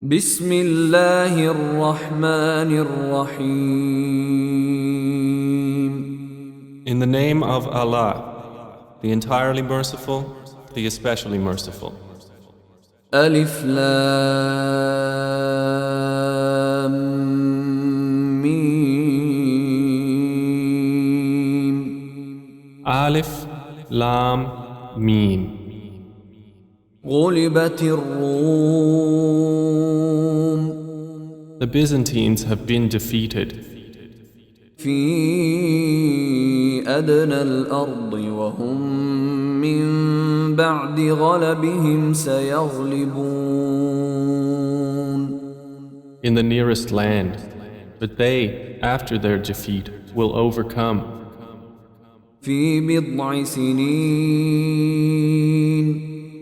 بسم الله الرحمن الرحيم. In the name of Allah, the entirely merciful, the especially merciful. ألف لام ميم. Alif, Lam, Mim. غلبت الروم. The Byzantines have been defeated في أدنى الأرض وهم من بعد غلبهم سيغلبون. in the nearest land, but they, after their defeat, will overcome. في بضع سنين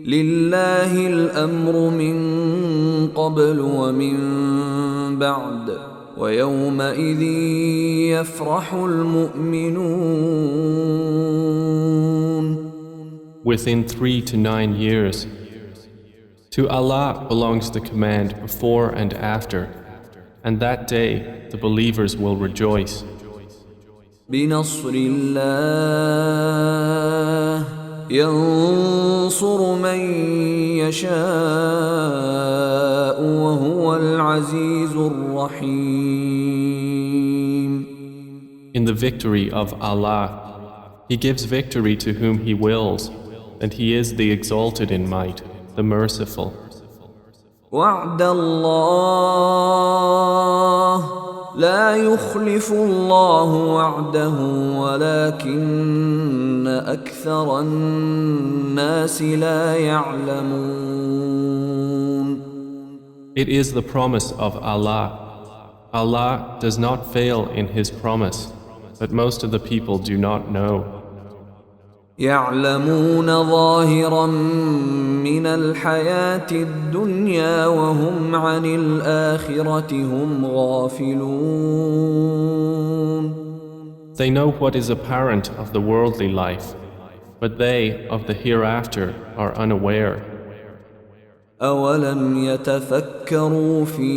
لله الأمر من قبل ومن بعد ويومئذ يفرح المؤمنون. Within 3 to 9 years. To Allah belongs the command before and after, and that day the believers will rejoice. بنصر الله ينصر من يشاء وهو العزيز الرحيم. In the victory of Allah, He gives victory to whom He wills, and He is the exalted in might, the merciful. وعد الله لا يخلف الله وعده ولكن أكثر الناس لا يعلمون. It is the promise of Allah. Allah does not fail in His promise, but most of the people do not know. يعلمون ظاهرا من الحياة الدنيا وهم عن الآخرة هم غافلون. They know what is apparent of the worldly life, but they of the hereafter are unaware. أولم يتفكروا في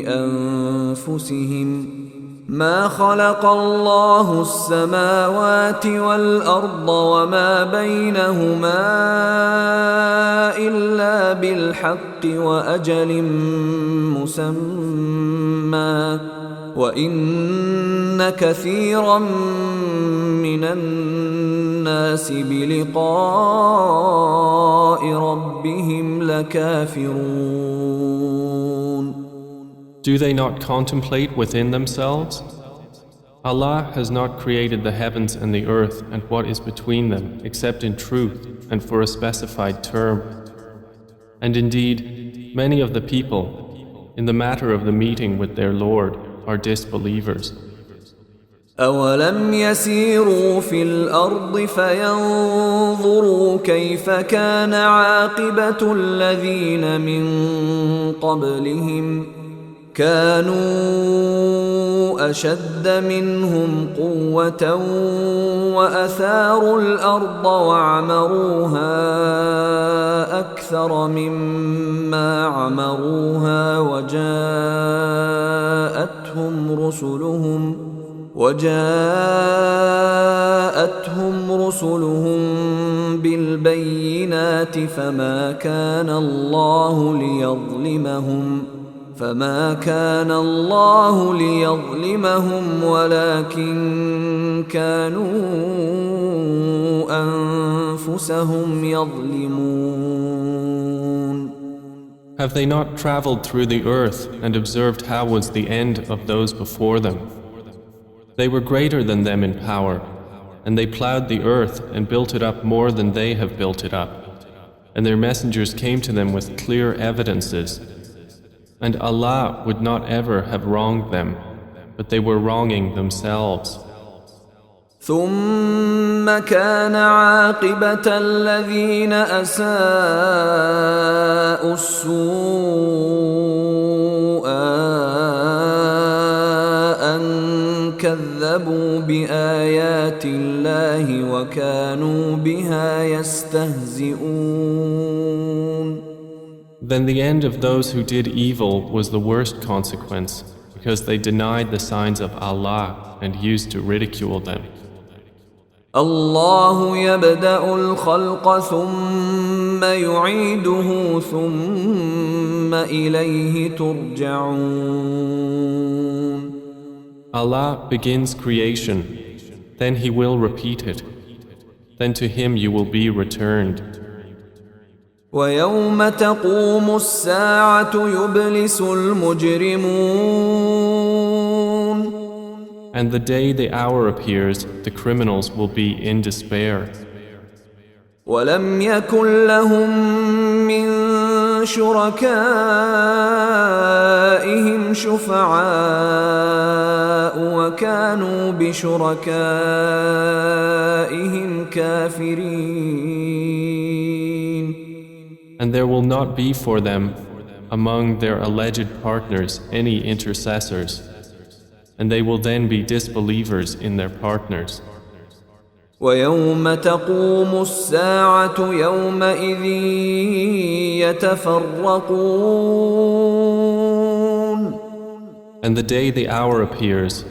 أنفسهم ما خلق الله السماوات والأرض وما بينهما إلا بالحق وأجل مسمى وإن كثيرا من الناس بلقاء ربهم لكافرون. Do they not contemplate within themselves? Allah has not created the heavens and the earth and what is between them except in truth and for a specified term. And indeed, many of the people, in the matter of the meeting with their Lord, are disbelievers. أولم يسيروا في الأرض فينظروا كيف كان عاقبة الذين من قبلهم كانوا أشد منهم قوة وأثاروا الأرض وعمروها أكثر مما عمروها وجاءتهم رسلهم بالبينات فما كان الله ليظلمهم ولكن كانوا أنفسهم يظلمون. Have they not traveled through the earth and observed how was the end of those before them? They were greater than them in power, and they plowed the earth and built it up more than they have built it up. And their messengers came to them with clear evidences. And Allah would not ever have wronged them, but they were wronging themselves. ثم كان عاقبة الذين أساءوا السوء أن كذبوا بآيات الله وكانوا بها يستهزئون. Then the end of those who did evil was the worst consequence, because they denied the signs of Allah and used to ridicule them. الله يبدأ الخلق ثم يعيده ثم إليه ترجعون. Allah begins creation, then He will repeat it. Then to Him you will be returned. ويوم تقوم الساعة يبلس المجرمون. And the day the hour appears, the criminals will be in despair. ولم يكن لهم من شركائهم شفعاء وكانوا بشركائهم كافرين. And there will not be for them among their alleged partners any intercessors, and they will then be disbelievers in their partners. ويوم تقوم الساعة يومئذ يتفرقون. And the day the hour appears,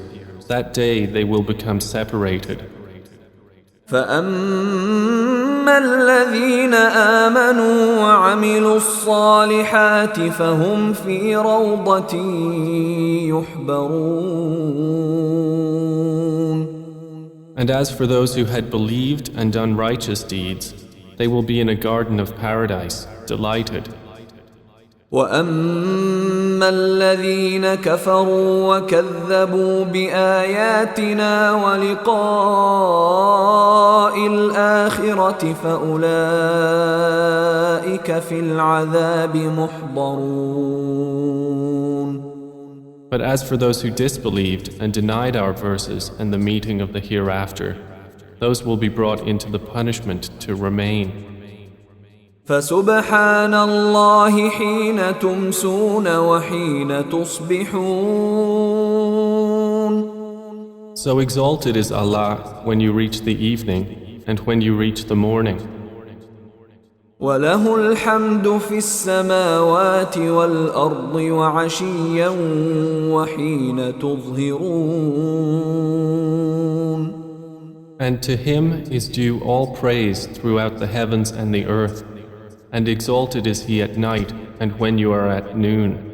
that day they will become separated. فأما الذين آمنوا وعملوا الصالحات فهم في روضة يحبرون. And as for those who had believed and done righteous deeds, they will be in a garden of paradise, delighted. وأما الذين كفروا وكذبوا بآياتنا ولقاء الآخرة فأولئك في العذاب محضرون. But as for those who disbelieved and denied our verses and the meeting of the hereafter, those will be brought into the punishment to remain. فسبحان الله حين تمسون وحين تصبحون. So exalted is Allah when you reach the evening and when you reach the morning. وله الحمد في السماوات والأرض وعشيا وحين تظهرون. And to Him is due all praise throughout the heavens and the earth, and exalted is He at night and when you are at noon.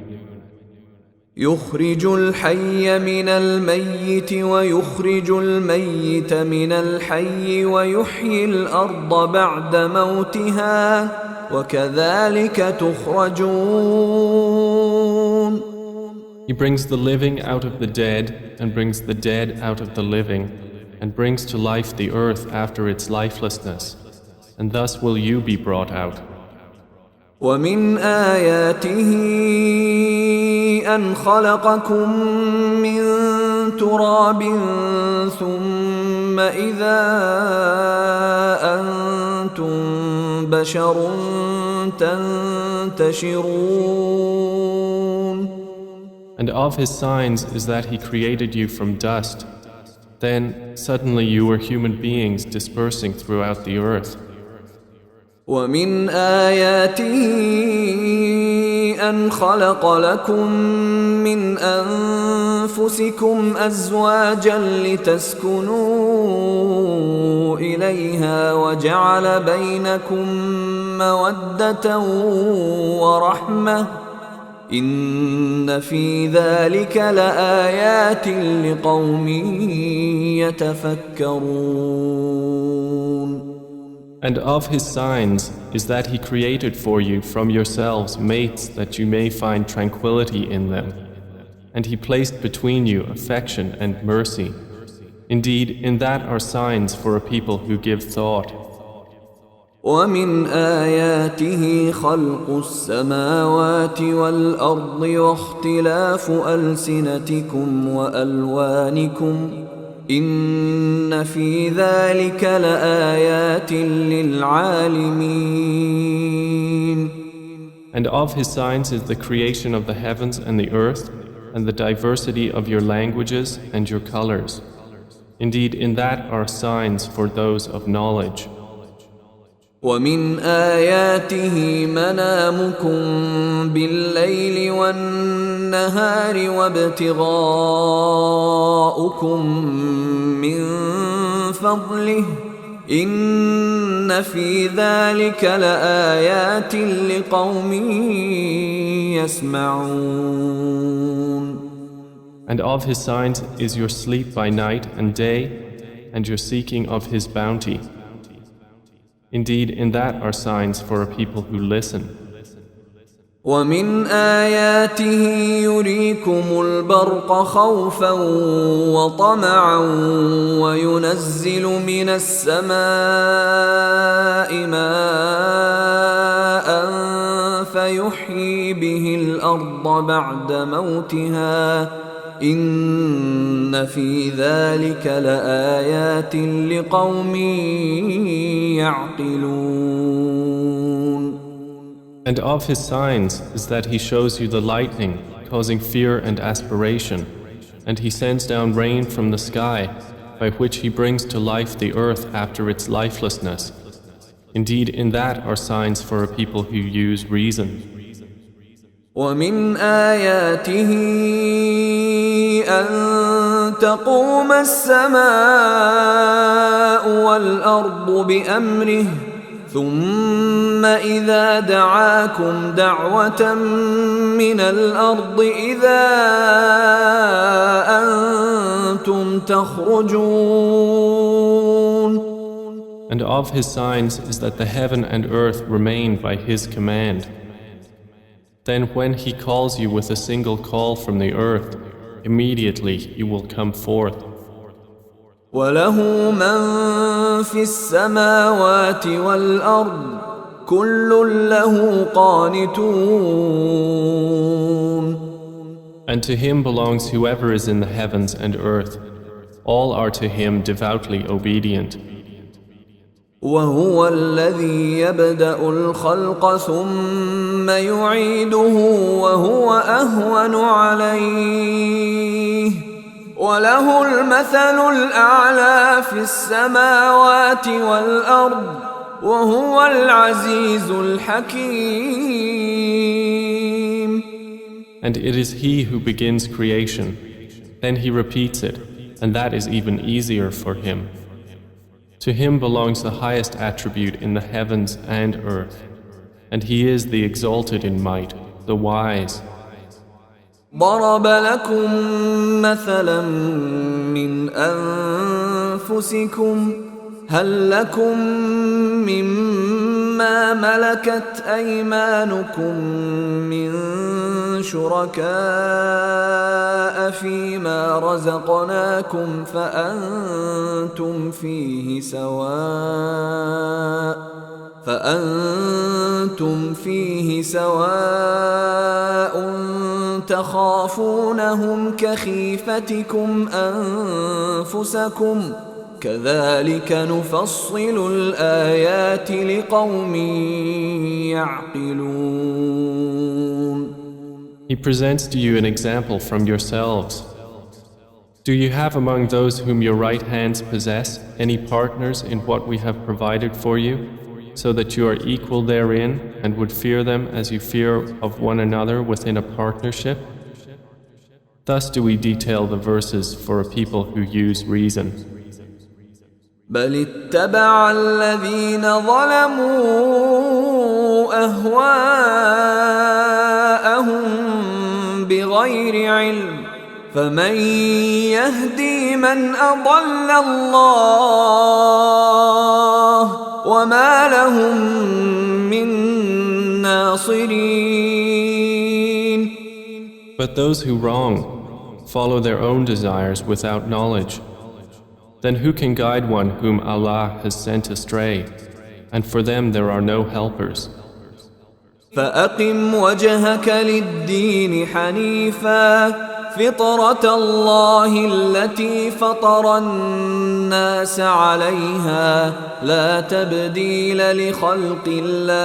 يخرج الحي من الميت ويخرج الميت من الحي ويحيي الأرض بعد موتها وكذلك تخرجون. He brings the living out of the dead and brings the dead out of the living and brings to life the earth after its lifelessness, and thus will you be brought out. ومن آياته أن خلقكم من تراب ثم إذا أنتم بشر تنتشرون. And of His signs is that He created you from dust. Then suddenly you were human beings dispersing throughout the earth. ومن آياته أن خلق لكم من أنفسكم أزواجا لتسكنوا إليها وجعل بينكم مودة ورحمة إن في ذلك لآيات لقوم يتفكرون. And of His signs is that He created for you from yourselves mates that you may find tranquility in them. And He placed between you affection and mercy. Indeed, in that are signs for a people who give thought. ومن آياته خلق السماوات والأرض واختلاف ألسنتكم وألوانكم إن في ذلك لآيات للعالمين. And of His signs is the creation of the heavens and the earth and the diversity of your languages and your colors. Indeed, in that are signs for those of knowledge. ومن آياته منامكم بالليل والنهار وابتغاؤكم من فضله إن في ذلك لآيات لقوم يسمعون. And of his signs is your sleep by night and day, and your seeking of his bounty. Indeed, in that are signs for a people who listen. ومن آياته يريكم البرق خوفا وطمعا وينزل من السماء ماء فيحيي به الأرض بعد موتها إن في ذلك لآيات لقوم يعقلون. And of his signs is that he shows you the lightning, causing fear and aspiration, and he sends down rain from the sky, by which he brings to life the earth after its lifelessness. Indeed, in that are signs for a people who use reason. ومن آياته أن تقوم السماء والأرض بأمره ثم إذا دعاكم دعوة من الأرض إذا أنتم تخرجون. And of his signs is that the heaven and earth remain by his command. Then when he calls you with a single call from the earth, immediately you will come forth. وله من في السماوات والأرض كل له قانتون. And to him belongs whoever is in the heavens and earth. All are to him devoutly obedient. وهو الذي يبدأ الخلق ثم يعيده وهو أهون عليه وله المثل الأعلى في السماوات والأرض وهو العزيز الحكيم. And it is he who begins creation, then he repeats it, and that is even easier for him. To him belongs the highest attribute in the heavens and earth, and he is the exalted in might, the wise. ضرب لكم مثلا من أنفسكم هل لكم مما ملكت أيمانكم من شركاء فيما رزقناكم فأنتم فيه سواء تخافونهم كخيفتكم أنفسكم كذلك نفصل الآيات لقوم يعقلون. He presents to you an example from yourselves. Do you have among those whom your right hands possess any partners in what we have provided for you, so that you are equal therein and would fear them as you fear of one another within a partnership? Thus do we detail the verses for a people who use reason. بل اتبع الذين ظلموا أهواءهم بغير علم فمن يهدي من أضل الله وما لهم من ناصرين. But those who wrong follow their own desires without knowledge. Then who can guide one whom Allah has sent astray? And for them there are no helpers. فأقم وجهك للدين حنيفا فطرة الله التي فطر الناس عليها لا تبديل لخلق الله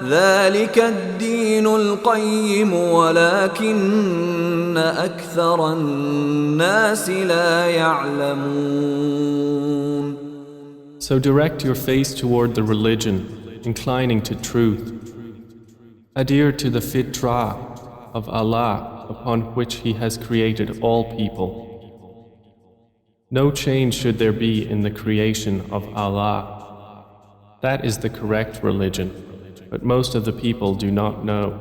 ذلك الدين القيم ولكن أكثر الناس لا يعلمون. So direct your face toward the religion, inclining to truth. Adhere to the fitrah of Allah upon which He has created all people. No change should there be in the creation of Allah. That is the correct religion, but most of the people do not know.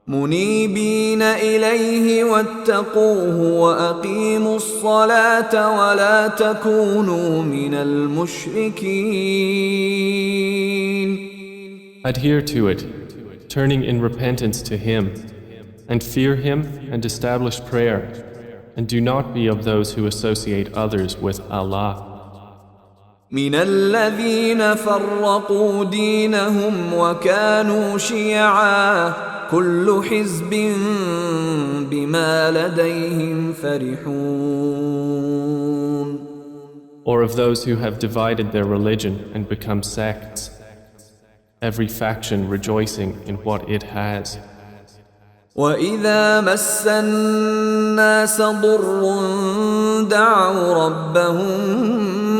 منيبين إليه واتقوه وأقيموا الصلاة ولا تكونوا من المشركين. Adhere to it, turning in repentance to Him, and fear Him and establish prayer, and do not be of those who associate others with Allah. من الذين فرقوا دينهم وكانوا شيعا كل حزب بما لديهم فرحون. Or of those who have divided their religion and become sects, every faction rejoicing in what it has. وَإِذَا مَسَّ النَّاسَ ضُرٌّ دَعَوْا رَبَّهُم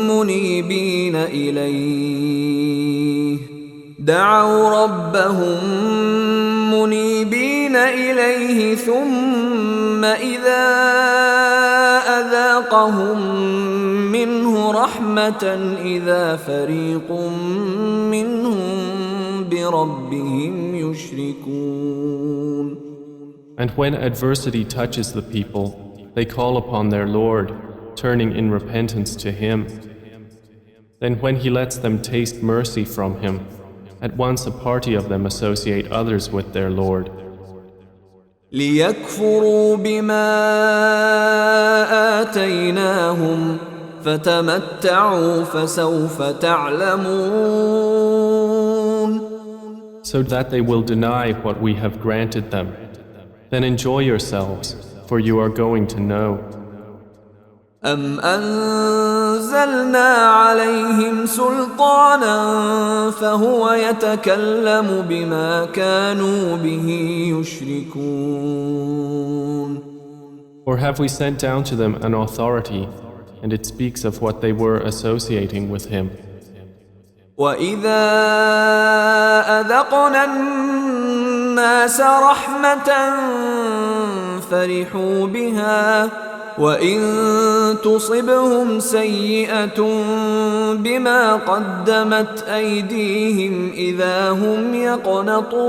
مُنِيبِينَ إِلَيْهِ ثُمَّ إِذَا أَذَاقَهُم مِّنْهُ رَحْمَةً إِذَا فَرِيقٌ مِّنْهُم بِرَبِّهِمْ يُشْرِكُونَ. And when adversity touches the people, they call upon their Lord, turning in repentance to Him. Then when He lets them taste mercy from Him, at once a party of them associate others with their Lord. لِيَكْفُرُوا بِمَا آتَيْنَاهُمْ فَتَمَتَّعُوا فَسَوْفَ تَعْلَمُونَ. So that they will deny what we have granted them. Then enjoy yourselves, for you are going to know. أَمْ أَنزَلْنَا عَلَيْهِمْ سُلْطَانًا فَهُوَ يَتَكَلَّمُ بِمَا كَانُوا بِهِ يُشْرِكُونَ. Or have we sent down to them an authority, and it speaks of what they were associating with Him? وَإِذَا أَذَقْنَا النَّاسَ رَحْمَةً فَرِحُوا بِهَا وَإِن تُصِبْهُمْ سَيِّئَةٌ بِمَا قَدَّمَتْ أَيْدِيهِمْ إِذَا هُمْ يَقْنَطُونَ.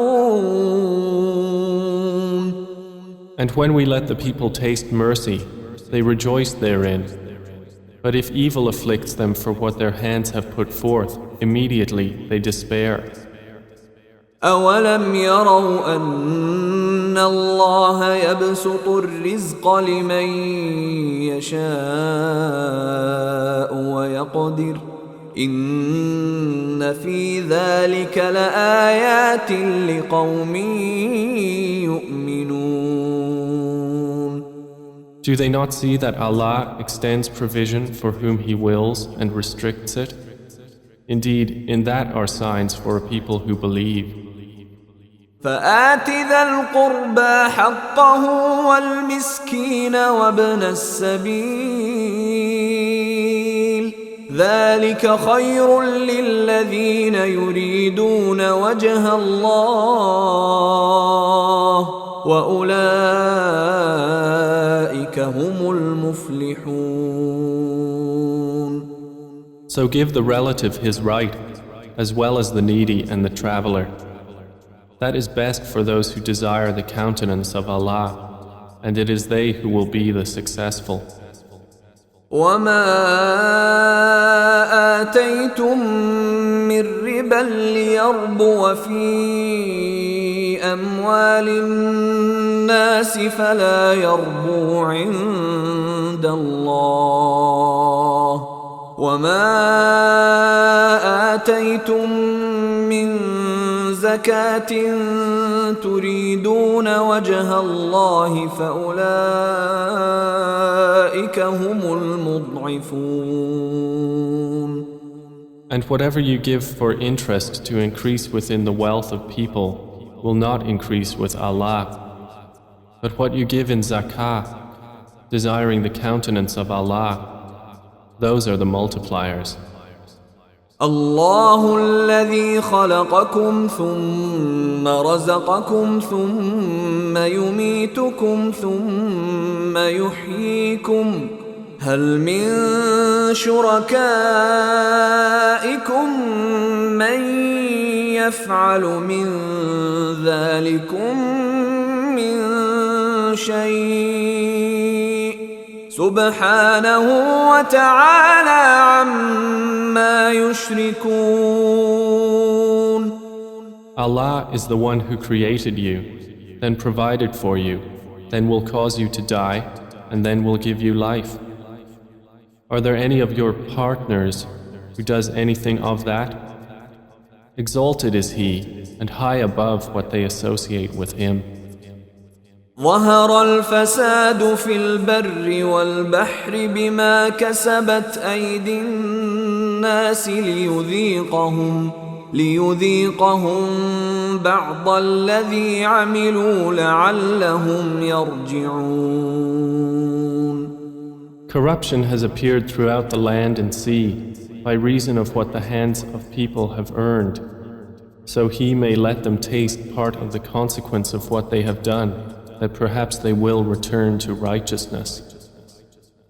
And when we let the people taste mercy, they rejoice therein. But if evil afflicts them for what their hands have put forth, immediately they despair. أَوَلَمْ يَرَوْا أَنَّ اللَّهَ يَبْسُطُ الرِّزْقَ لِمَن يَشَاءُ وَيَقْدِرُ إِنَّ فِي ذَلِكَ لَآيَاتٍ لِقَوْمٍ يُؤْمِنُونَ. Do they not see that Allah extends provision for whom He wills and restricts it? Indeed, in that are signs for a people who believe. فآت ذا القربى حقه والمسكين وابن السبيل ذلك خير للذين يريدون وجه الله وأولئك هم المفلحون. So give the relative his right, as well as the needy and the traveler. That is best for those who desire the countenance of Allah, and it is they who will be the successful. وَمَا آتَيْتُم مِّن رِّبًا لِّيَرْبُوَ فِي أَمْوَالِ النَّاسِ فَلَا يَرْبُو عِندَ اللَّهِ وَمَا آتَيْتُم مِّن زَكَاةٍ تُرِيدُونَ وَجْهَ اللَّهِ فَأُولَئِكَ هُمُ الْمُضْعِفُونَ. And whatever you give for interest to increase within the wealth of people will not increase with Allah. But what you give in zakah, desiring the countenance of Allah, those are the multipliers. الله الذي خلقكم ثم رزقكم ثم يميتكم ثم يحييكم هل من شركائكم من يفعل من ذلكم من شيء سبحانه وتعالى عما يشركون. Allah is the one who created you, then provided for you, then will cause you to die, and then will give you life. Are there any of your partners who does anything of that? Exalted is He, and high above what they associate with Him. ظهر الفساد في البر والبحر بما كسبت أيدي الناس ليذيقهم بعض الذي عملوا لعلهم يرجعون. Corruption has appeared throughout the land and sea by reason of what the hands of people have earned, so He may let them taste part of the consequence of what they have done, that perhaps they will return to righteousness.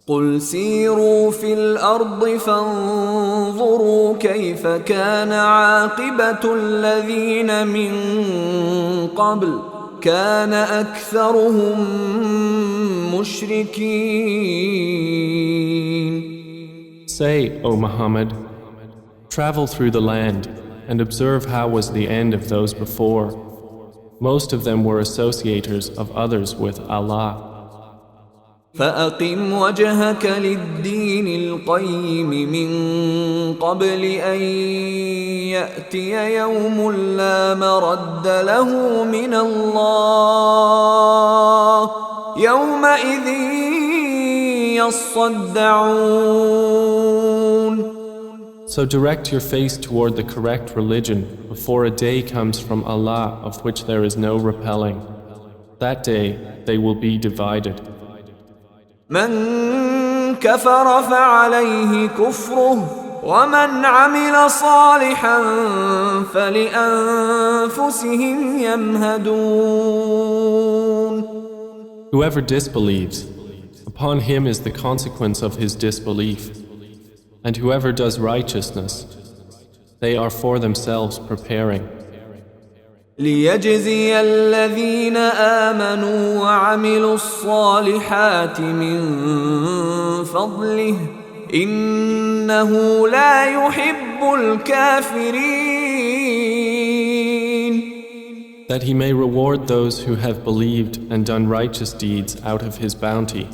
قل سيروا في الأرض فانظروا كيف كان عاقبة الذين من قبل كان أكثرهم مشركين. Say, O Muhammad, travel through the land and observe how was the end of those before. Most of them were associators of others with Allah. فأقم وجهك للدين القيم من قبل أن يأتي يوم لا مرد له من الله يومئذ يصدعون. So direct your face toward the correct religion before a day comes from Allah of which there is no repelling. That day they will be divided. من كفر فعليه كفره ومن عمل صالحا فلأنفسهم يمهدون. Whoever disbelieves, upon him is the consequence of his disbelief. And whoever does righteousness, they are for themselves preparing. ليجزي الذين آمنوا وعملوا الصالحات من فضله إنه لا يحب الكافرين. That he may reward those who have believed and done righteous deeds out of his bounty.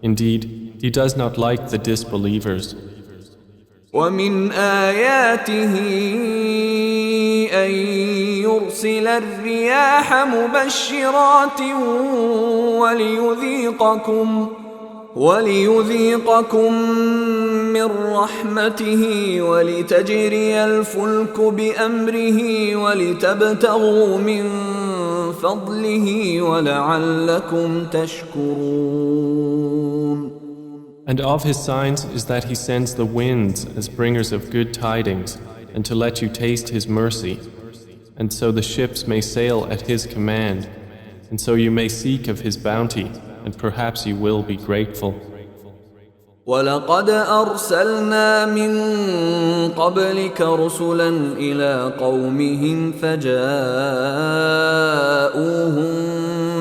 Indeed, he does not like the disbelievers. ومن آياته أن يرسل الرياح مبشرات وليذيقكم من رحمته ولتجري الفلك بأمره ولتبتغوا من فضله ولعلكم تشكرون. And of his signs is that he sends the winds as bringers of good tidings, and to let you taste his mercy, and so the ships may sail at his command, and so you may seek of his bounty, and perhaps you will be grateful. وَلَقَدْ أَرْسَلْنَا مِن قَبْلِكَ رُسُلًا إِلَىٰ قَوْمِهِمْ فَجَاءُوهُم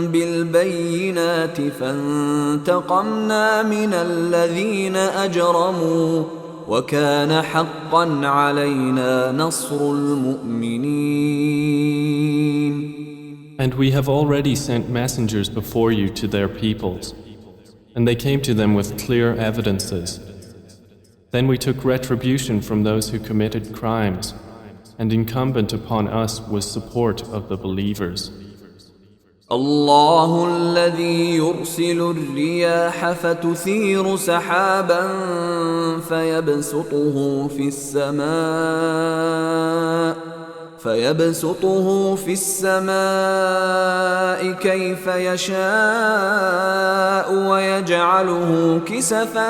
بِالْبَيِّنَاتِ فَانْتَقَمْنَا مِنَ الَّذِينَ أَجْرَمُوا وَكَانَ حَقًّا عَلَيْنَا نَصْرُ الْمُؤْمِنِينَ. And we have already sent messengers before you to their peoples, and they came to them with clear evidences. Then we took retribution from those who committed crimes, and incumbent upon us was support of the believers. الله الذي يرسل الرياح فتثير سحابا فيبسطه في السماء كيف يشاء ويجعله كسفا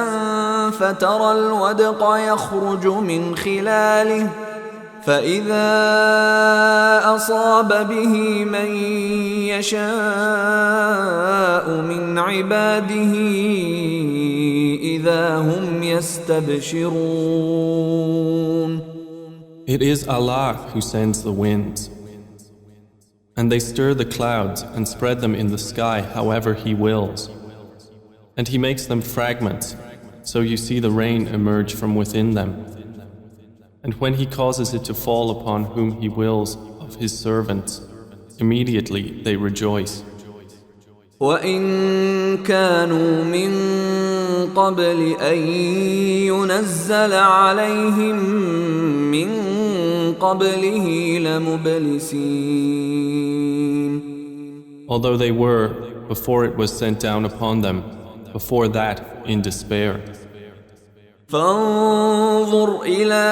فترى الودق يخرج من خلاله فإذا أصاب به من يشاء من عباده إذا هم يستبشرون. It is Allah who sends the winds, and they stir the clouds and spread them in the sky however He wills. And He makes them fragments, so you see the rain emerge from within them. And when He causes it to fall upon whom He wills of His servants, immediately they rejoice. وَإِن كَانُوا مِن قَبْلِ أَن يُنَزَّلَ عَلَيْهِم مِّن قَبْلِهِ لَمُبْلِسِينَ. Although they were, before it was sent down upon them, before that in despair. فانظر إلى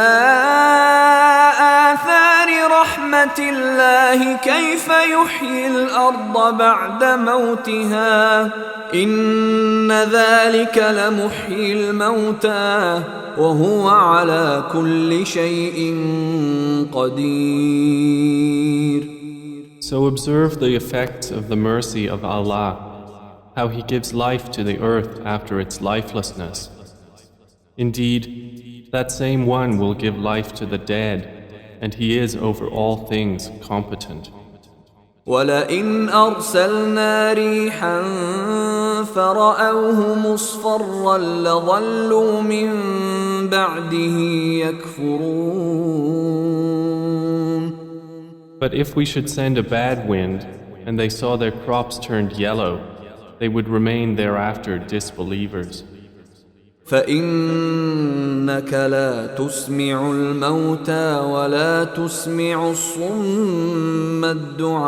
آثار رحمة الله كيف يحيي الأرض بعد موتها إن ذلك لمحيي الموتى وهو على كل شيء قدير. So observe the effects of the mercy of Allah, how He gives life to the earth after its lifelessness. Indeed, that same one will give life to the dead, and He is over all things competent. وَلَئِنْ أَرْسَلْنَا رِيحًا فَرَأَوْهُ مُصْفَرًّا لَظَلُّوا مِنْ بَعْدِهِ يَكْفُرُونَ. But if we should send a bad wind, and they saw their crops turned yellow, they would remain thereafter disbelievers. فإنك لا تسمع الموتى ولا تسمع الصم الدعاء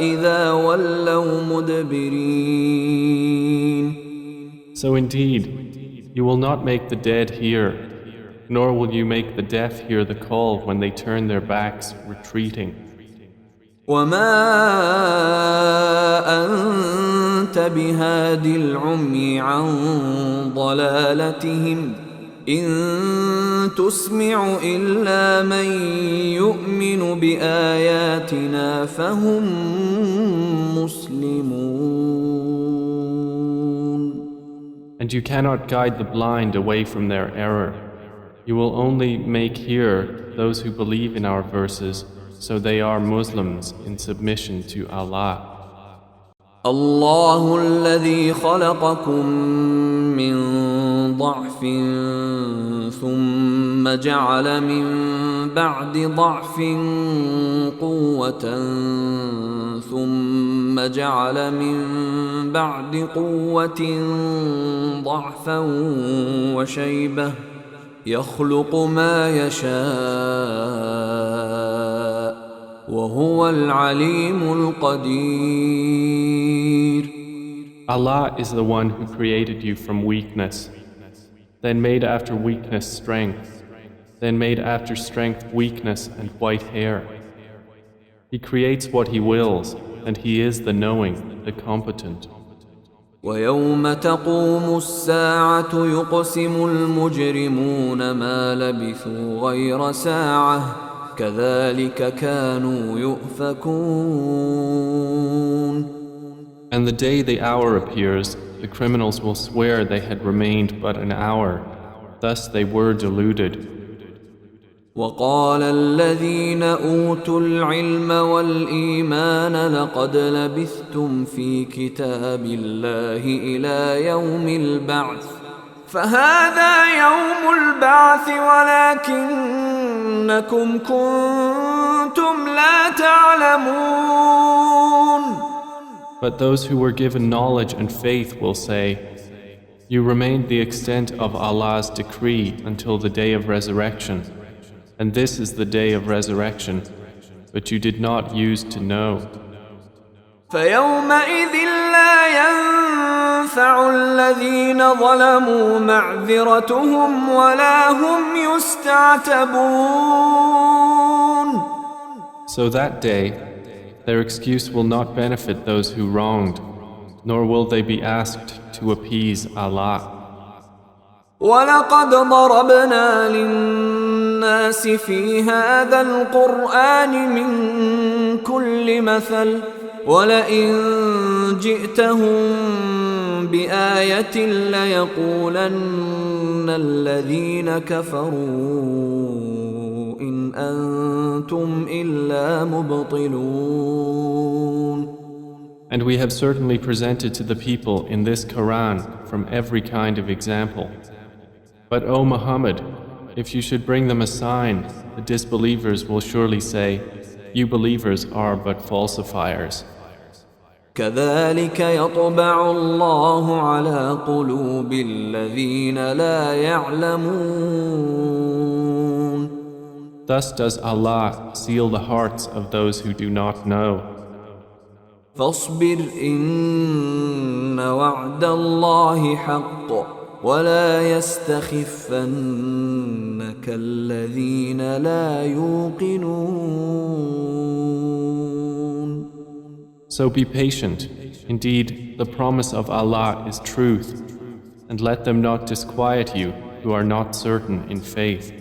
إذا ولوا مدبرين. So indeed, you will not make the dead hear, nor will you make the deaf hear the call when they turn their backs, retreating. وما أنت بهاد العمي عن ضلالتهم إن تسمع إلا من يؤمن بآياتنا فهم مسلمون. And you cannot guide the blind away from their error. You will only make hear those who believe in our verses, so they are Muslims in submission to Allah. الله الذي خلقكم من ضعف ثم جعل من بعد ضعف قوة ثم جعل من بعد قوة ضعفا وشيبة يخلق ما يشاء وهو العليم القدير. Allah is the one who created you from weakness, then made after weakness strength, then made after strength weakness and white hair. He creates what He wills, and He is the knowing, the competent. ويوم تقوم الساعة يقسم المجرمون ما لبثوا غير ساعة كذلك كانوا يؤفكون. And the day the hour appears, the criminals will swear they had remained but an hour. Thus they were deluded. وقال الذين أوتوا العلم والإيمان لقد لبثتم في كتاب الله إلى يوم البعث فهذا يوم البعث ولكنكم كنتم لا تعلمون. But those who were given knowledge and faith will say, you remained the extent of Allah's decree until the day of resurrection. And this is the day of resurrection, but you did not use to know. فَيَوْمَئِذٍ لَا يَنفَعُ يسمع الذين ظلموا معذرتهم ولا هم يستعتبون. So that day, their excuse will not benefit those who wronged, nor will they be asked to appease Allah. وَلَقَدْ ضَرَبْنَا لِلنَّاسِ فِي هَذَا الْقُرْآنِ مِنْ كُلِّ مَثَلٍ وَلَئِنْ جِئْتَهُمْ بِآيَةٍ لَيَقُولَنَّ الَّذِينَ كَفَرُوا إِنْ أَنْتُمْ إِلَّا مُبْطِلُونَ. And we have certainly presented to the people in this Quran from every kind of example. But O Muhammad, if you should bring them a sign, the disbelievers will surely say, you believers are but falsifiers. كذلك يطبع الله على قلوب الذين لا يعلمون. Thus does Allah seal the hearts of those who do not know. فاصبر إن وعد الله حق ولا يستخفنك الذين لا يوقنون. So be patient. Indeed, the promise of Allah is truth, and let them not disquiet you who are not certain in faith.